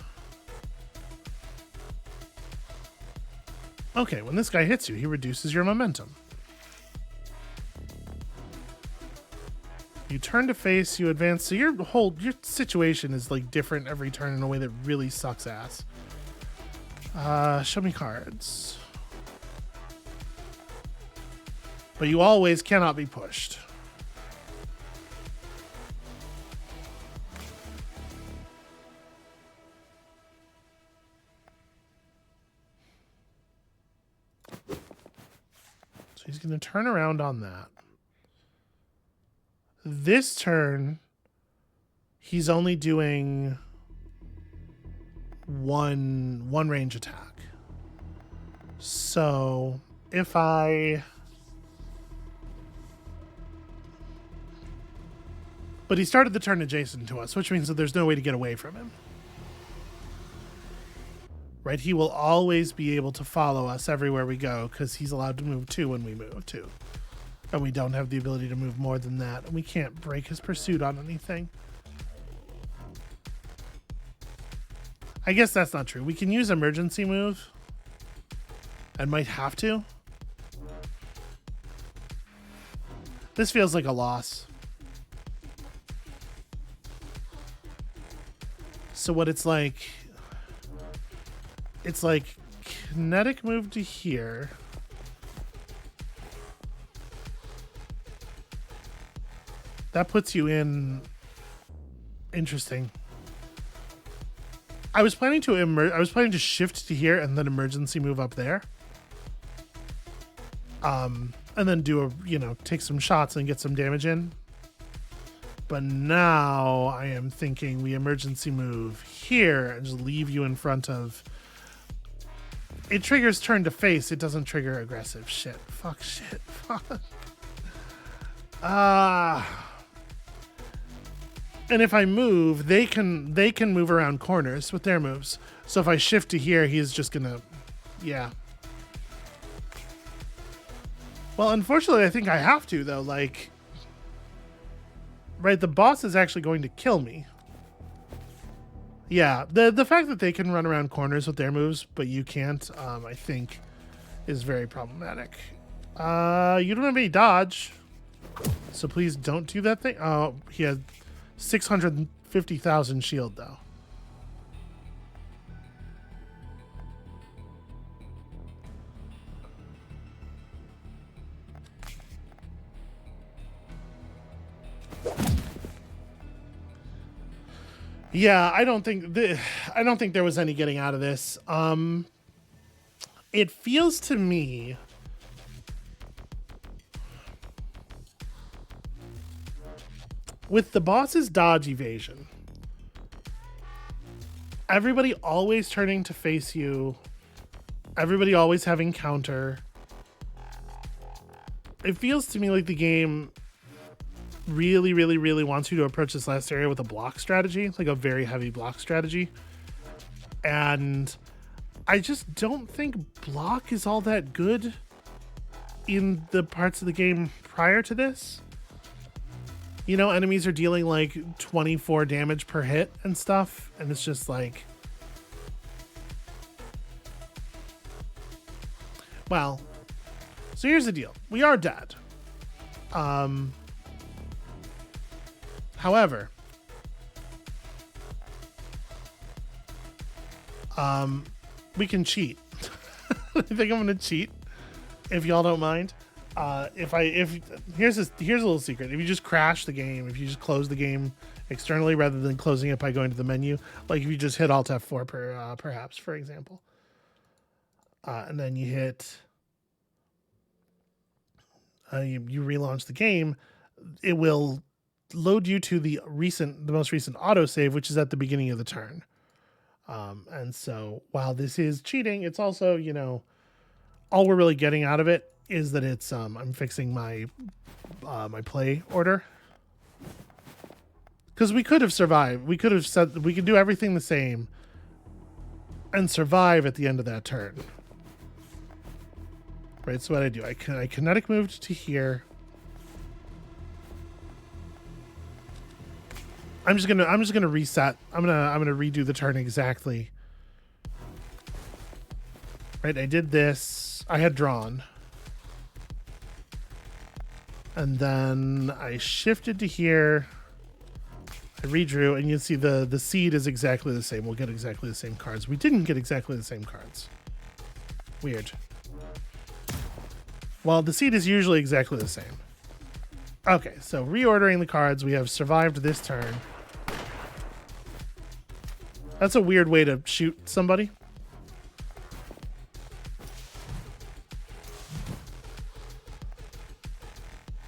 Okay, when this guy hits you, he reduces your momentum. You turn to face, you advance, so your situation is like different every turn in a way that really sucks ass. Show me cards. But you always cannot be pushed. So he's going to turn around on that. This turn, he's only doing one range attack. So if I... But he started the turn adjacent to us, which means that there's no way to get away from him. Right? He will always be able to follow us everywhere we go because he's allowed to move 2 when we move 2. And we don't have the ability to move more than that. And we can't break his pursuit on anything. I guess that's not true. We can use emergency move. And might have to. This feels like a loss. So what it's like kinetic move to here. That puts you in interesting. I was planning to shift to here and then emergency move up there. And then do take some shots and get some damage in. But now I am thinking we emergency move here and just leave you in front of... It triggers turn to face. It doesn't trigger aggressive. Shit. Fuck. Shit. Fuck. And if I move, they can move around corners with their moves. So if I shift to here, he's just gonna... Yeah. Well, unfortunately, I think I have to, though. Like... Right, the boss is actually going to kill me. Yeah, the fact that they can run around corners with their moves, but you can't, I think, is very problematic. You don't have any dodge, so please don't do that thing. Oh, he had 650,000 shield, though. Yeah, I don't think there was any getting out of this. It feels to me with the boss's dodge evasion, everybody always turning to face you, everybody always having counter. It feels to me like the game really, really, really wants you to approach this last area with a block strategy, like a very heavy block strategy. And I just don't think block is all that good in the parts of the game prior to this. You know, enemies are dealing like 24 damage per hit and stuff, and it's just like... Well, so here's the deal. We are dead. However, we can cheat. I think I'm gonna cheat, if y'all don't mind. Here's a little secret. If you just crash the game, if you just close the game externally rather than closing it by going to the menu, like if you just hit Alt F4 perhaps, for example, and then you hit, you relaunch the game, it will load you to the most recent autosave, which is at the beginning of the turn. And so while this is cheating, it's also, all we're really getting out of it is that it's, I'm fixing my, my play order. Cause we could have survived. We could have said we could do everything the same and survive at the end of that turn. Right. So what I do, I kinetic moved to here. I'm just gonna reset. I'm gonna redo the turn exactly. Right, I did this. I had drawn. And then I shifted to here. I redrew, and you see the seed is exactly the same. We'll get exactly the same cards. We didn't get exactly the same cards. Weird. Well, the seed is usually exactly the same. Okay, so reordering the cards, we have survived this turn. That's a weird way to shoot somebody.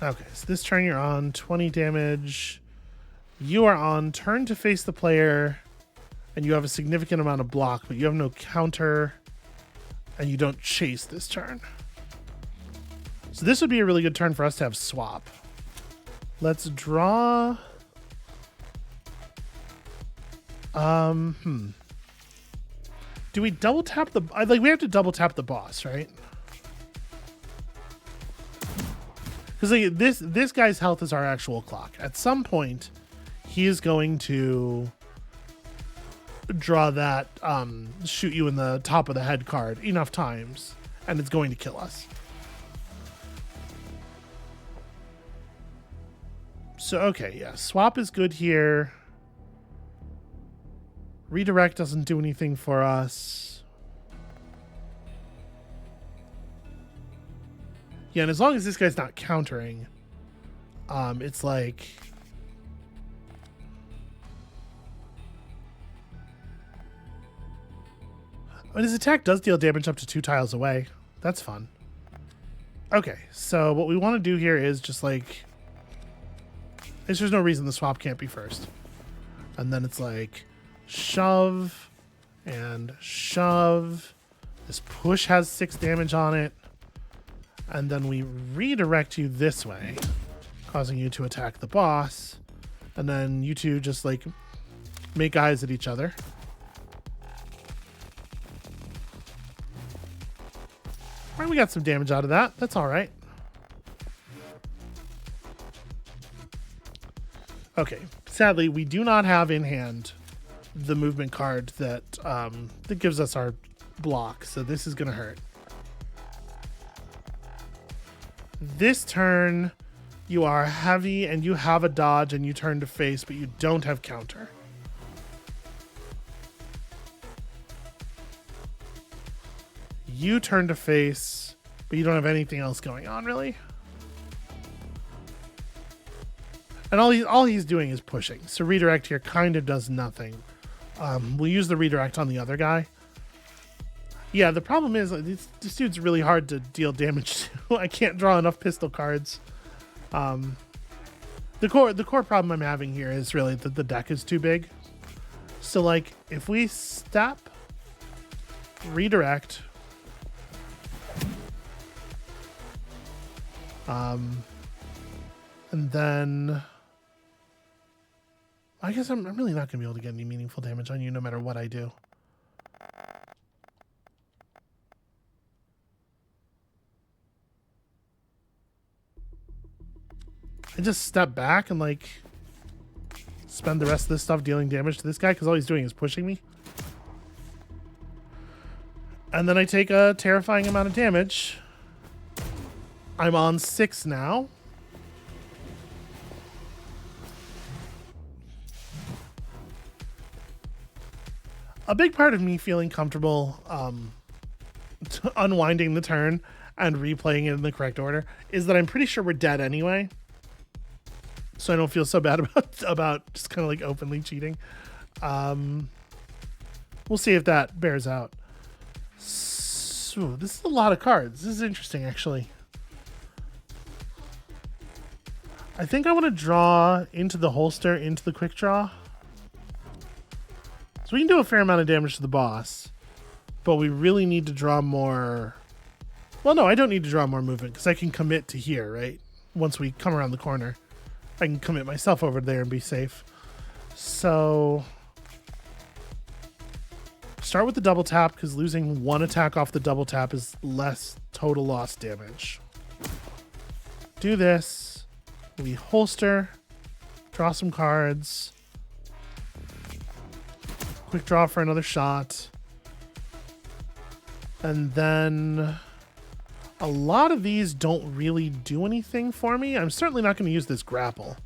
Okay, so this turn you're on 20 damage. You are on turn to face the player, and you have a significant amount of block, but you have no counter, and you don't chase this turn. So this would be a really good turn for us to have swap. Let's draw. Do we double tap the? Like we have to double tap the boss, right? Because like, this guy's health is our actual clock. At some point, he is going to draw that shoot you in the top of the head card enough times, and it's going to kill us. So okay, yeah, swap is good here. Redirect doesn't do anything for us. Yeah, and as long as this guy's not countering, it's like... I mean, his attack does deal damage up to 2 tiles away. That's fun. Okay, so what we want to do here is just like... There's no reason the swap can't be first. And then it's like... Shove and shove. This push has 6 damage on it. And then we redirect you this way, causing you to attack the boss. And then you two just like make eyes at each other. Right, we got some damage out of that. That's all right. Okay, sadly, we do not have in hand the movement card that that gives us our block, so this is gonna hurt. This turn, you are heavy and you have a dodge and you turn to face, but you don't have counter. You turn to face, but you don't have anything else going on, really. And all he's doing is pushing. So redirect here kind of does nothing. We'll use the redirect on the other guy. Yeah, the problem is this dude's really hard to deal damage to. I can't draw enough pistol cards. The core problem I'm having here is really that the deck is too big. So like if we step, redirect, and then I guess I'm really not going to be able to get any meaningful damage on you no matter what I do. I just step back and like spend the rest of this stuff dealing damage to this guy because all he's doing is pushing me. And then I take a terrifying amount of damage. I'm on 6 now. A big part of me feeling comfortable unwinding the turn and replaying it in the correct order is that I'm pretty sure we're dead anyway. So I don't feel so bad about just kind of like openly cheating. We'll see if that bears out. So this is a lot of cards. This is interesting, actually. I think I want to draw into the holster, into the quick draw. So we can do a fair amount of damage to the boss, but we really need to draw more. Well, no, I don't need to draw more movement because I can commit to here, right? Once we come around the corner, I can commit myself over there and be safe. So start with the double tap because losing 1 attack off the double tap is less total loss damage. Do this. We holster, draw some cards, quick draw for another shot, and then a lot of these don't really do anything for me. I'm certainly not going to use this grapple.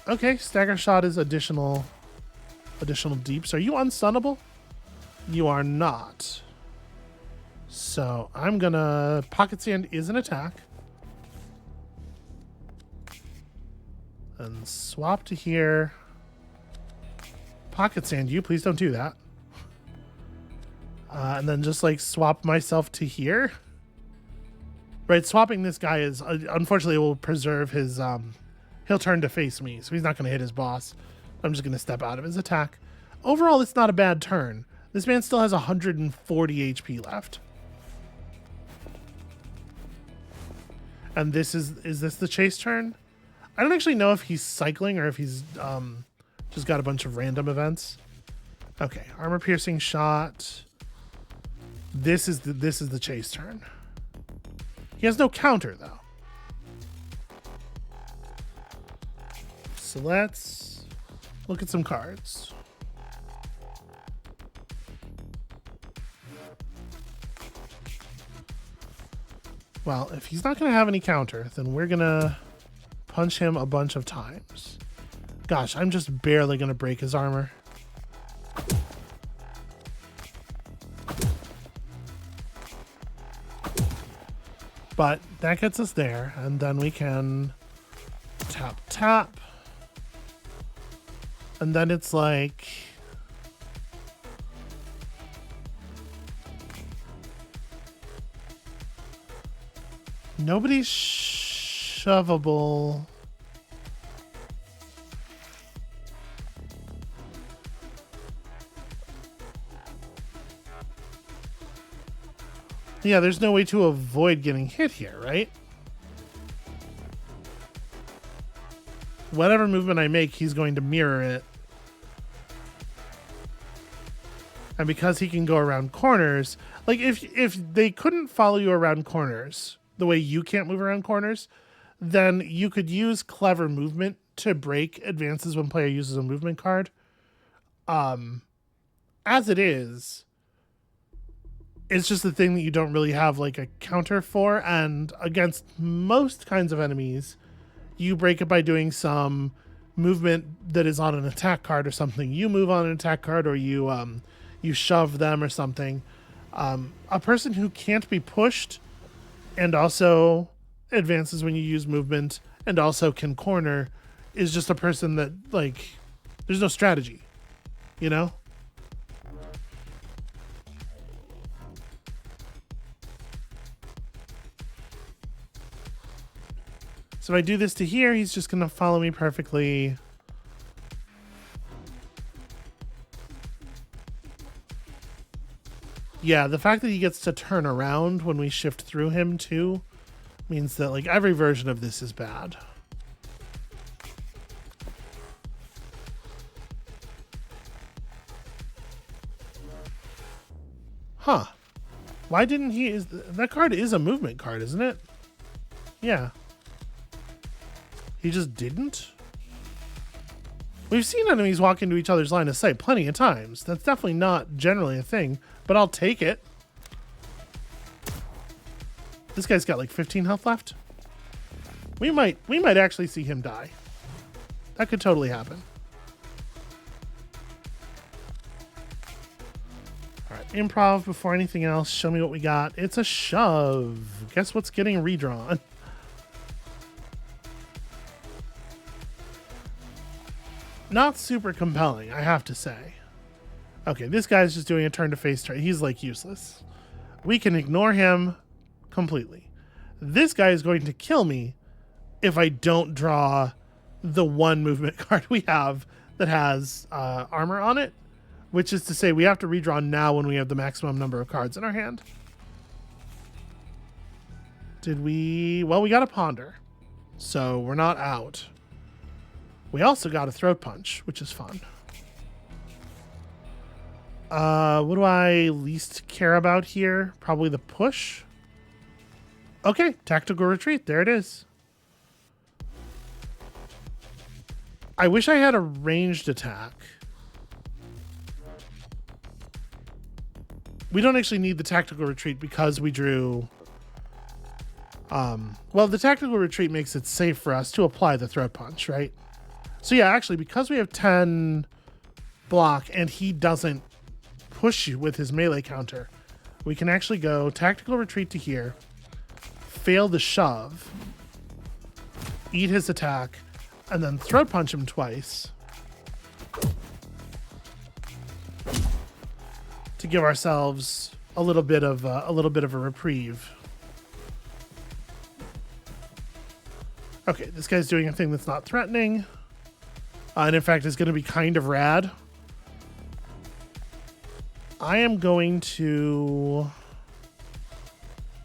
Okay, stagger shot is additional deeps. Are you unstunnable? You are not. So I'm gonna pocket sand is an attack. And swap to here. Pocket sand you, please don't do that. And then just like swap myself to here. Right, swapping this guy is unfortunately will preserve his he'll turn to face me, so he's not gonna hit his boss. I'm just gonna step out of his attack. Overall, it's not a bad turn. This man still has 140 HP left. And this is this the chase turn? I don't actually know if he's cycling or if he's just got a bunch of random events. Okay, armor piercing shot. This is the chase turn. He has no counter though. So let's look at some cards. Well, if he's not going to have any counter, then we're going to punch him a bunch of times. Gosh, I'm just barely going to break his armor. But that gets us there, and then we can tap, tap. And then it's like... nobody's shovable. Yeah, there's no way to avoid getting hit here, right? Whatever movement I make, he's going to mirror it. And because he can go around corners, like if they couldn't follow you around corners the way you can't move around corners, then you could use clever movement to break advances when player uses a movement card. As it is, it's just a thing that you don't really have like a counter for, and against most kinds of enemies, you break it by doing some movement that is on an attack card or something. You move on an attack card, or you shove them or something. A person who can't be pushed and also advances when you use movement and also can corner is just a person that, like, there's no strategy, you know? So if I do this to here, he's just going to follow me perfectly. Yeah, the fact that he gets to turn around when we shift through him too means that like every version of this is bad. Huh. Why didn't he... that card is a movement card, isn't it? Yeah. He just didn't? We've seen enemies walk into each other's line of sight plenty of times. That's definitely not generally a thing, but I'll take it. This guy's got like 15 health left. We might actually see him die. That could totally happen. All right, improv before anything else. Show me what we got. It's a shove. Guess what's getting redrawn? Not super compelling, I have to say. Okay, this guy's just doing a turn to face turn. He's like useless. We can ignore him completely. This guy is going to kill me if I don't draw the one movement card we have that has armor on it, which is to say we have to redraw now when we have the maximum number of cards in our hand. Did we... well, we got a ponder, so we're not out. We also got a throat punch, which is fun. What do I least care about here? Probably the push. Okay, tactical retreat. There it is. I wish I had a ranged attack. We don't actually need the tactical retreat because we drew... well, the tactical retreat makes it safe for us to apply the throat punch, right? So yeah, actually, because we have 10 block and he doesn't push you with his melee counter, we can actually go tactical retreat to here, fail the shove, eat his attack, and then throat punch him twice to give ourselves a little bit of a reprieve. Okay, this guy's doing a thing that's not threatening, and in fact is going to be kind of rad. I am going to...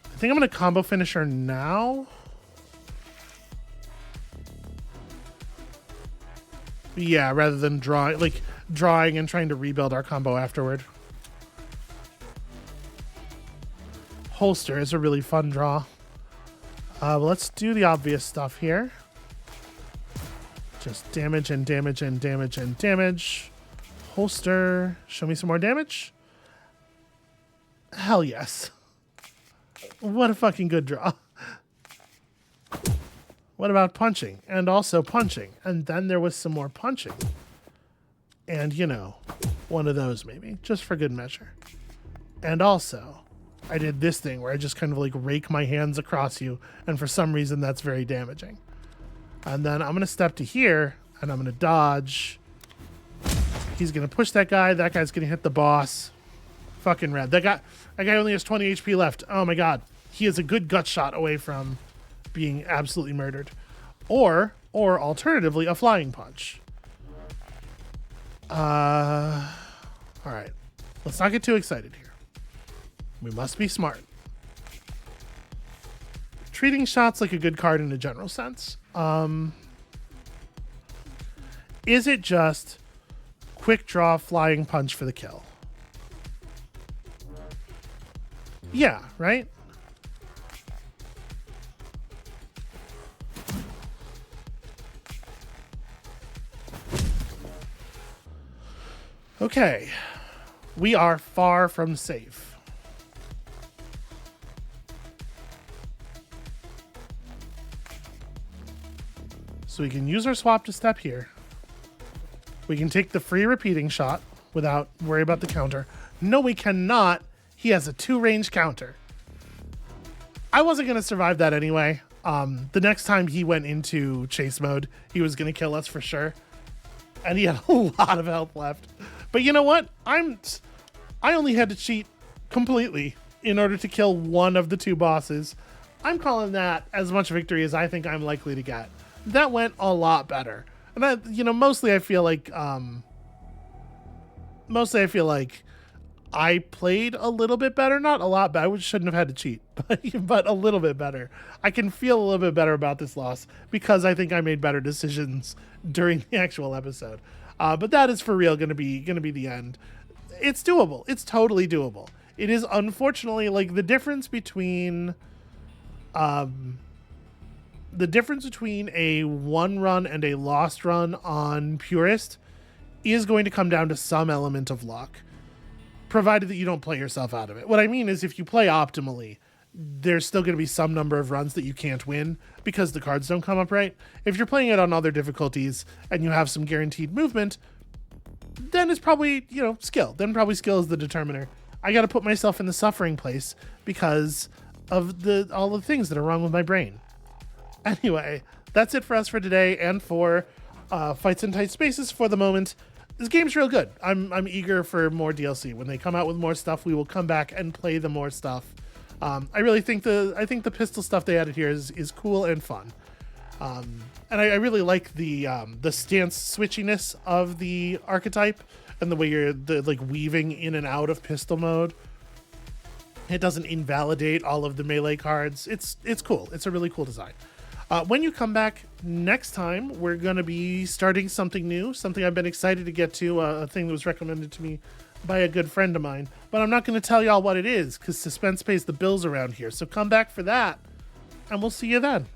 I think I'm going to combo finisher now. Yeah, rather than drawing and trying to rebuild our combo afterward. Holster is a really fun draw. Let's do the obvious stuff here. Just damage and damage and damage and damage. Holster, show me some more damage. Hell yes. What a fucking good draw. What about punching? And also punching. And then there was some more punching. And, you know, one of those maybe, just for good measure. And also, I did this thing where I just kind of like rake my hands across you, and for some reason that's very damaging. And then I'm going to step to here, and I'm going to dodge. He's going to push that guy. That guy's going to hit the boss. Fucking rad. That guy only has 20 HP left. Oh my god. He is a good gut shot away from being absolutely murdered. Or alternatively, a flying punch. Alright. Let's not get too excited here. We must be smart. Treating shots like a good card in a general sense. Is it just quick draw flying punch for the kill? Yeah, right? Okay. We are far from safe. So we can use our swap to step here. We can take the free repeating shot without worry about the counter. No, we cannot. He has a 2-range counter. I wasn't going to survive that anyway. The next time he went into chase mode, he was going to kill us for sure. And he had a lot of health left. But you know what? I only had to cheat completely in order to kill one of the 2 bosses. I'm calling that as much victory as I think I'm likely to get. That went a lot better. And that, you know, mostly I feel like I played a little bit better, not a lot better. I shouldn't have had to cheat, but a little bit better. I can feel a little bit better about this loss because I think I made better decisions during the actual episode. But that is for real going to be the end. It's doable. It's totally doable. It is unfortunately like the difference between a 1 run and a lost run on purest is going to come down to some element of luck, provided that you don't play yourself out of it. What I mean is if you play optimally, there's still going to be some number of runs that you can't win because the cards don't come up right. If you're playing it on other difficulties and you have some guaranteed movement, then it's probably, you know, skill. Then probably skill is the determiner. I got to put myself in the suffering place because of all the things that are wrong with my brain. Anyway, that's it for us for today and for Fights in Tight Spaces for the moment. This game's real good. I'm eager for more DLC. When they come out with more stuff, we will come back and play the more stuff. I really think the pistol stuff they added here is cool and fun. And I really like the stance switchiness of the archetype and the way you're weaving in and out of pistol mode. It doesn't invalidate all of the melee cards. It's cool. It's a really cool design. When you come back next time, we're going to be starting something new, something I've been excited to get to, a thing that was recommended to me by a good friend of mine. But I'm not going to tell y'all what it is because suspense pays the bills around here. So come back for that, and we'll see you then.